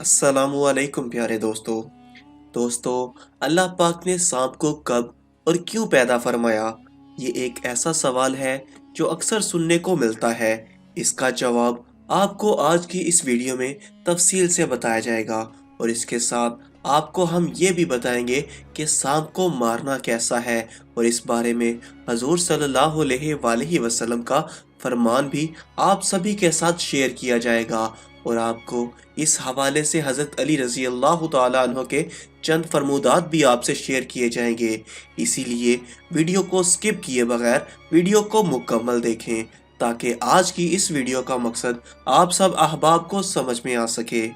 अस्सलामुअलैकुम प्यारे दोस्तों अल्लाह पाक ने सांप को कब और क्यों पैदा फरमाया। ये एक ऐसा सवाल है जो अक्सर सुनने को मिलता है। इसका जवाब आपको आज की इस वीडियो में तफसील से बताया जाएगा और इसके साथ आपको हम ये भी बताएंगे कि सांप को मारना कैसा है और इस बारे में हजूर सल्लल्लाहु अलैहि वसल्लम का फरमान भी आप सभी के साथ शेयर किया जाएगा और आपको इस हवाले से हज़रत अली रज़ी अल्लाह ताला अन्हो के चंद फरमूदात भी आपसे शेयर किए जाएंगे। इसीलिए वीडियो को स्किप किए बगैर वीडियो को मुकम्मल देखें ताकि आज की इस वीडियो का मकसद आप सब अहबाब को समझ में आ सके।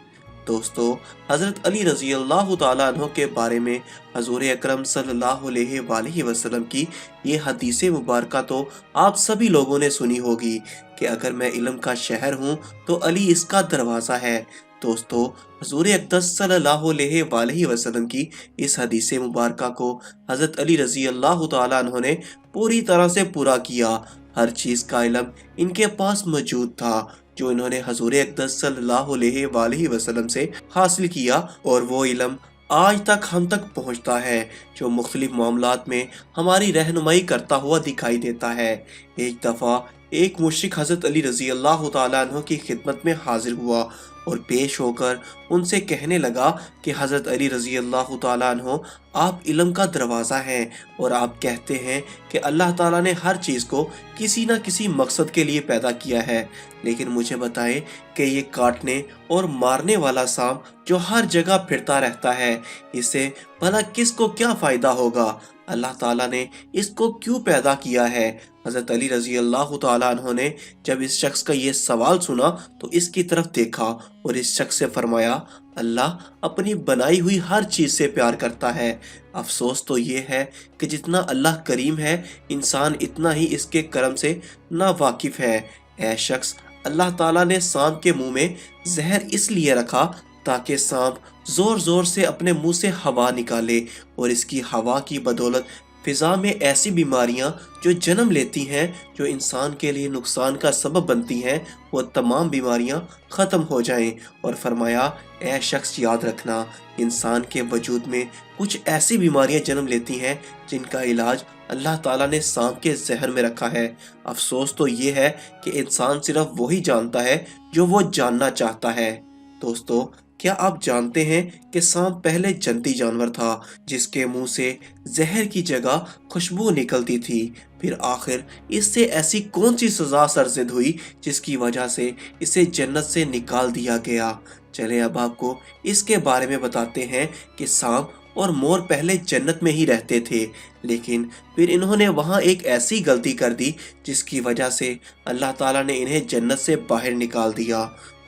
दोस्तों, हज़रत अली रज़ी अल्लाह ताला अन्हो के बारे में हजूर अकरम सल्लल्लाहु अलैहि वसल्लम की ये हदीस मुबारक तो आप सभी लोगों ने सुनी होगी कि अगर मैं इल्म का शहर हूँ तो अली इसका दरवाज़ा है। दोस्तों, हजूर अक़दस सल्लल्लाहु अलैहि वसल्लम की इस हदीस मुबारक को हज़रत अली रज़ी अल्लाह ताला अन्हो ने पूरी तरह से पूरा किया। हर चीज़ का इल्म इनके पास मौजूद था जो इन्होंने हजूर अक़दस सल्लल्लाहु अलैहि वसल्लम से हासिल किया और वो इल्म आज तक हम तक पहुंचता है जो मुख्तलिफ मामलात में हमारी रहनुमाई करता हुआ दिखाई देता है। एक दफ़ा एक मुश्रिक हज़रत अली रज़ी अल्लाह ताला अन्हो की खिदमत में हाजिर हुआ और पेश होकर उनसे कहने लगा कि हज़रत अली रज़ी अल्लाह ताला अन्हो, आप इल्म का दरवाज़ा हैं और आप कहते हैं कि अल्लाह ताला ने हर चीज़ को किसी न किसी मकसद के लिए पैदा किया है, लेकिन मुझे बताएं कि ये काटने और मारने वाला सांप जो हर जगह फिरता रहता है, इससे भला किसको क्या फ़ायदा होगा? अल्लाह ताला ने इसको क्यों पैदा किया है? हज़रत अली रज़ी अल्लाह ताला अन्हो ने जब इस शख्स का ये सवाल सुना तो इसकी तरफ देखा और इस शख्स से फरमाया, अल्लाह अपनी बनाई हुई हर चीज़ से प्यार करता है। अफसोस तो ये है कि जितना अल्लाह करीम है, इंसान इतना ही इसके करम से ना वाकिफ़ है। ऐ शख्स, अल्लाह ताला ने सांप के मुंह में जहर इसलिए रखा ताकि सांप जोर जोर से अपने मुंह से हवा निकाले और इसकी हवा की बदौलत फिजा में ऐसी बीमारियां जो जन्म लेती हैं, जो इंसान के लिए नुकसान का सबब बनती हैं, वो तमाम बीमारियां ख़त्म हो जाएं। और फरमाया, ऐ शख्स, याद रखना, इंसान के वजूद में कुछ ऐसी बीमारियां जन्म लेती हैं जिनका इलाज अल्लाह ताला ने सांप के जहर में रखा है। अफसोस तो ये है कि इंसान सिर्फ वही जानता है जो वो जानना चाहता है। दोस्तों, क्या आप जानते हैं कि सांप पहले जंती जानवर था जिसके मुंह से जहर की जगह खुशबू निकलती थी। फिर आखिर इससे ऐसी कौन सी सजा सरजद हुई जिसकी वजह से इसे जन्नत से निकाल दिया गया? चले अब आपको इसके बारे में बताते हैं कि सांप और मोर पहले जन्नत में ही रहते थे, लेकिन फिर इन्होंने वहां एक ऐसी गलती कर दी जिसकी वजह से अल्लाह ताला ने इन्हें जन्नत से बाहर निकाल दिया।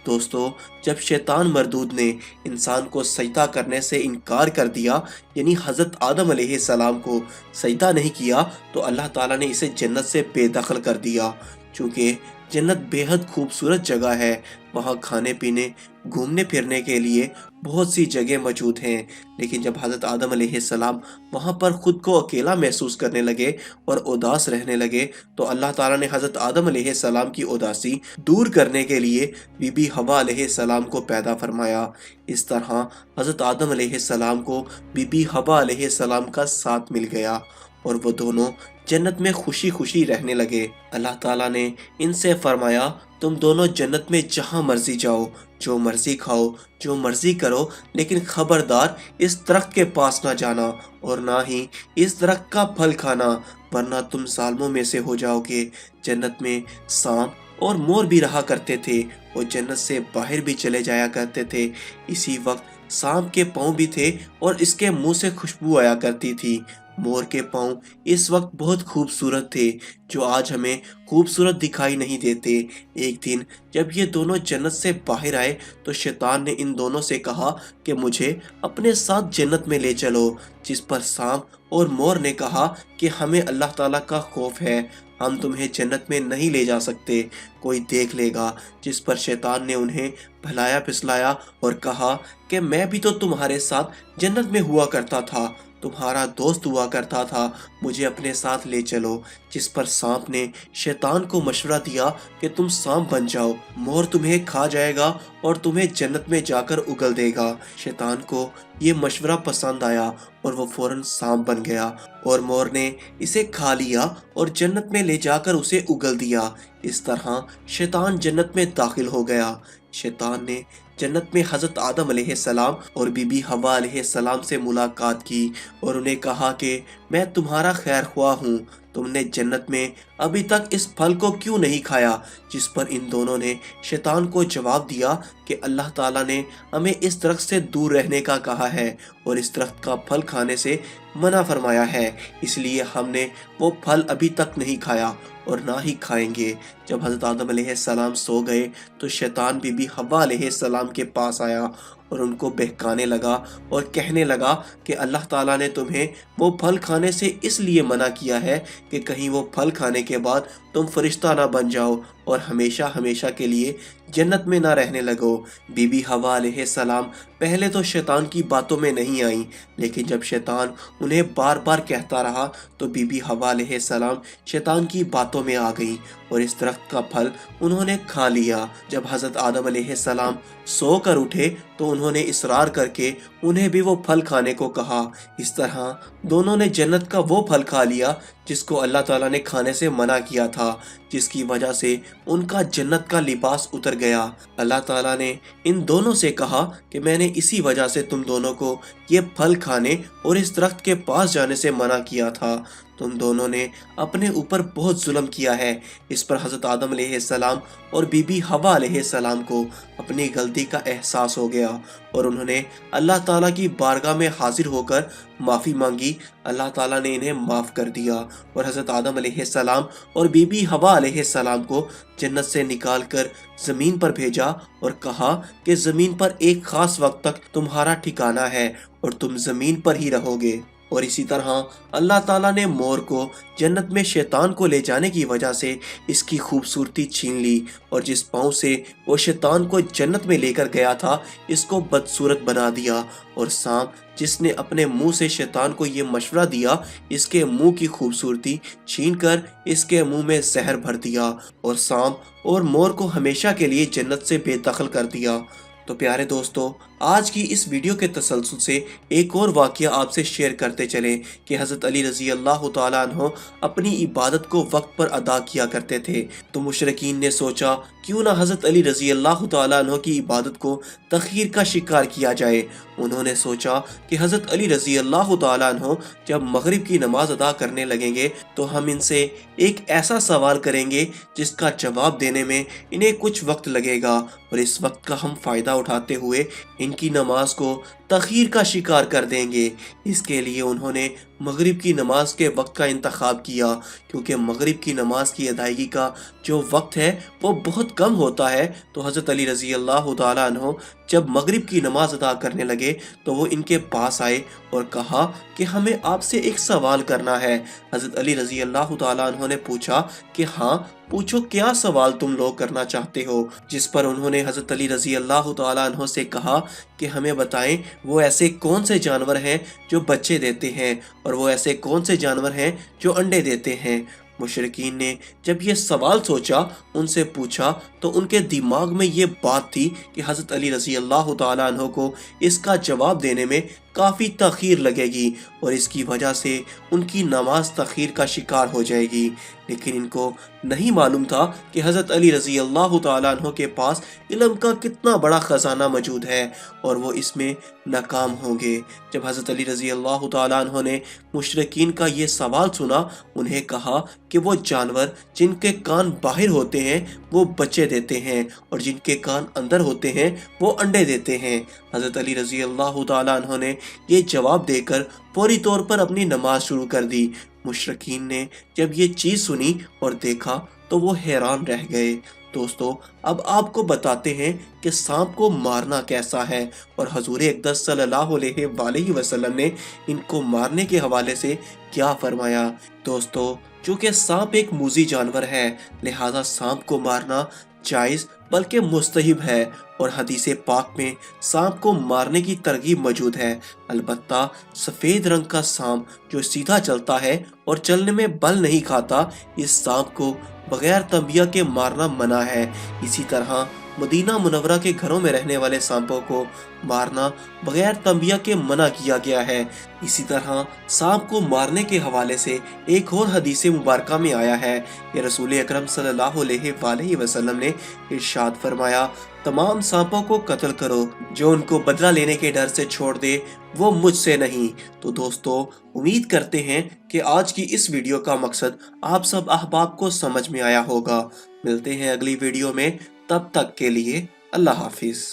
दोस्तों, जब शैतान मरदूद ने इंसान को सजदा करने से इनकार कर दिया, यानी हज़रत आदम अलैहिस्सलाम को सजदा नहीं किया, तो अल्लाह ताला ने इसे जन्नत से बेदखल कर दिया। चूँकि जन्नत बेहद खूबसूरत जगह है, वहाँ खाने पीने, घूमने फिरने के लिए बहुत सी जगह मौजूद हैं, लेकिन जब हज़रत आदम अलैहिस्सलाम वहाँ पर ख़ुद को अकेला महसूस करने लगे और उदास रहने लगे, तो अल्लाह ताला ने हज़रत आदम अलैहिस्सलाम की उदासी दूर करने के लिए बीबी हवा अलैहिस्सलाम को पैदा फरमाया। इस तरह हज़रत आदम अलैहिस्सलाम को बीबी हवा अलैहिस्सलाम का साथ मिल गया और वो दोनों जन्नत में खुशी खुशी रहने लगे। अल्लाह ताला ने इनसे फरमाया, तुम दोनों जन्नत में जहाँ मर्जी जाओ, जो मर्जी खाओ, जो मर्जी करो, लेकिन खबरदार इस दरख्त के पास ना जाना और ना ही इस दरख्त का फल खाना, वरना तुम जालिमों में से हो जाओगे। जन्नत में सांप और मोर भी रहा करते थे और जन्नत से बाहर भी चले जाया करते थे। इसी वक्त सांप के पाँव भी थे और इसके मुंह से खुशबू आया करती थी। मोर के पाँव इस वक्त बहुत खूबसूरत थे, जो आज हमें खूबसूरत दिखाई नहीं देते। एक दिन जब ये दोनों जन्नत से बाहर आए तो शैतान ने इन दोनों से कहा कि मुझे अपने साथ जन्नत में ले चलो, जिस पर सांप और मोर ने कहा कि हमें अल्लाह ताला का खौफ है, हम तुम्हें जन्नत में नहीं ले जा सकते, कोई देख लेगा। जिस पर शैतान ने उन्हें भलाया फिसलाया और कहा कि मैं भी तो तुम्हारे साथ जन्नत में हुआ करता था, तुम्हारा दोस्त हुआ करता था, मुझे अपने साथ ले चलो। जिस पर सांप ने शैतान को मशवरा दिया कि तुम सांप बन जाओ, मोर तुम्हें खा जाएगा और तुम्हें जन्नत में जाकर उगल देगा। शैतान को ये मशवरा पसंद आया और वो फौरन सांप बन गया और मोर ने इसे खा लिया और जन्नत में ले जाकर उसे उगल दिया। इस तरह शैतान जन्नत में दाखिल हो गया। शैतान ने जन्नत में हजरत आदम अलैहिस्सलाम और बीबी हवा अलैहिस्सलाम से मुलाकात की और उन्हें कहा कि मैं तुम्हारा खैर ख्वाह हूँ, तुमने जन्नत में अभी तक इस फल को क्यों नहीं खाया? जिस पर इन दोनों ने शैतान को जवाब दिया कि अल्लाह ताला ने हमें इस दरख्त से दूर रहने का कहा है और इस दरख्त का फल खाने से मना फरमाया है, इसलिए हमने वो फल अभी तक नहीं खाया और ना ही खाएंगे। जब हज़रत आदम अलैहिस्सलाम सो गए तो शैतान बीबी हवा अलैहिस्सलाम के पास आया और उनको बहकाने लगा और कहने लगा कि अल्लाह ताला ने तुम्हें वो फल खाने से इसलिए मना किया है कि कहीं वो फल खाने के बाद तुम फरिश्ता ना बन जाओ और हमेशा हमेशा के लिए जन्नत में ना रहने लगो। बीबी हवा अलैहिस्सलाम पहले तो शैतान की बातों में नहीं आई, लेकिन जब शैतान उन्हें बार बार कहता रहा तो बीबी हवा अलैहिस्सलाम शैतान की बातों में आ गई और इस दरख्त का फल उन्होंने खा लिया। जब हज़रत आदम अलैहिस्सलाम सो कर उठे तो उन्होंने इसरार करके उन्हें भी वो फल खाने को कहा। इस तरह दोनों ने जन्नत का वो फल खा लिया जिसको अल्लाह ताला ने खाने से मना किया था, जिसकी वजह से उनका जन्नत का लिबास उतर गया। अल्लाह ताला ने इन दोनों से कहा कि मैंने इसी वजह से तुम दोनों को ये फल खाने और इस दरख्त के पास जाने से मना किया था। तुम दोनों ने अपने ऊपर बहुत जुल्म किया है। इस पर हज़रत आदम अलैहिस्सलाम और बीबी हवा अलैहिस्सलाम को अपनी गलती का एहसास हो गया और उन्होंने अल्लाह ताला की बारगाह में हाजिर होकर माफ़ी मांगी। अल्लाह ताला ने इन्हें माफ़ कर दिया और हज़रत आदम अलैहिस्सलाम और बीबी हवा अलैहिस्सलाम को जन्नत से निकाल कर ज़मीन पर भेजा और कहा कि ज़मीन पर एक ख़ास वक्त तक तुम्हारा ठिकाना है और तुम ज़मीन पर ही रहोगे। और इसी तरह अल्लाह ताला ने मोर को जन्नत में शैतान को ले जाने की वजह से इसकी खूबसूरती छीन ली और जिस पाँव से वो शैतान को जन्नत में लेकर गया था इसको बदसूरत बना दिया। और सांप जिसने अपने मुंह से शैतान को ये मशवरा दिया, इसके मुंह की खूबसूरती छीन कर इसके मुंह में जहर भर दिया और सांप और मोर को हमेशा के लिए जन्नत से बेदखल कर दिया। तो प्यारे दोस्तों, आज की इस वीडियो के तसलसल से एक और वाक़या आपसे शेयर करते चले कि हज़रत अली रज़ी अल्लाह तआला अन्हो अपनी इबादत को वक्त पर अदा किया करते थे। तो मुशरिकीन ने सोचा क्यों ना हज़रत अली रज़ी अल्लाह तआला अन्हो की इबादत को तख़यीर का शिकार किया जाए। उन्होंने सोचा कि हज़रत अली रज़ी अल्लाह तआला अन्हो जब मगरिब की नमाज अदा करने लगेंगे तो हम इनसे एक ऐसा सवाल करेंगे जिसका जवाब देने में इन्हें कुछ वक्त लगेगा और इस वक्त का हम फ़ायदा उठाते हुए इनकी नमाज को तख़यीर का शिकार कर देंगे। इसके लिए उन्होंने मगरिब की नमाज के वक्त का इंतखाब किया, क्योंकि मगरिब की नमाज की अदायगी का जो वक्त है वो बहुत कम होता है। तो हज़रत अली रज़ी अल्लाह तआला अन्हो जब मगरिब की नमाज अदा करने लगे तो वो इनके पास आए और कहा कि हमें आपसे एक सवाल करना है। हज़रत अली रज़ी अल्लाह तआला अन्हो ने पूछा कि हाँ पूछो, क्या सवाल तुम लोग करना चाहते हो। जिस पर उन्होंने हज़रत अली रज़ी अल्लाह तआला अन्हो से कहा कि हमें बताएं वो ऐसे कौन से जानवर हैं जो बच्चे देते हैं और वो ऐसे कौन से जानवर हैं जो अंडे देते हैं। मुशरिकीन ने जब ये सवाल सोचा, उनसे पूछा, तो उनके दिमाग में ये बात थी कि हज़रत अली रज़ी अल्लाह तआला अन्हो को इसका जवाब देने में काफ़ी तख़ीर लगेगी और इसकी वजह से उनकी नमाज तख़ीर का शिकार हो जाएगी। लेकिन इनको नहीं मालूम था कि हज़रत अली रज़ी अल्लाह तआला अन्हो के पास इल्म का कितना बड़ा ख़जाना मौजूद है और वो इसमें नाकाम होंगे। जब हज़रत अली रज़ी अल्लाह तआला अन्हो ने मुशरिकीन का ये सवाल सुना, उन्हें कहा कि वो जानवर जिनके कान बाहर होते हैं वो बच्चे देते हैं और जिनके कान अंदर होते हैं वो अंडे देते हैं। हज़रत अली रज़ी अल्लाह तआला अन्हो ने ये जवाब देकर फौरी तौर पर अपनी नमाज शुरू कर दी। मुशरिकीन ने जब ये चीज़ सुनी और देखा तो वो हैरान रह गए। दोस्तों, अब आपको बताते हैं कि सांप को मारना कैसा है और हजूर अक़दस सल्लल्लाहु अलैहि वसल्लम ने इनको मारने के हवाले से क्या फरमाया। दोस्तों, चूँकि सांप एक मूज़ी जानवर है, लिहाजा सांप को मारना जायज़ बल्कि मुस्तहिब है और हदीस पाक में सांप को मारने की तरगीब मौजूद है। अलबत्ता सफेद रंग का सांप जो सीधा चलता है और चलने में बल नहीं खाता, इस सांप को बगैर तंबिया के मारना मना है। इसी तरह मदीना मुनव्वरा के घरों में रहने वाले सांपों को मारना बगैर तंबिया के मना किया गया है। इसी तरह सांप को मारने के हवाले से एक और हदीस मुबारका में आया है कि रसूल अकरम सल्लल्लाहु अलैहि वसल्लम ने इरशाद फरमाया, तमाम सांपों को कत्ल करो, जो उनको बदला लेने के डर से छोड़ दे वो मुझसे नहीं। तो दोस्तों, उम्मीद करते हैं कि आज की इस वीडियो का मकसद आप सब अहबाब को समझ में आया होगा। मिलते हैं अगली वीडियो में, तब तक के लिए अल्लाह हाफिज।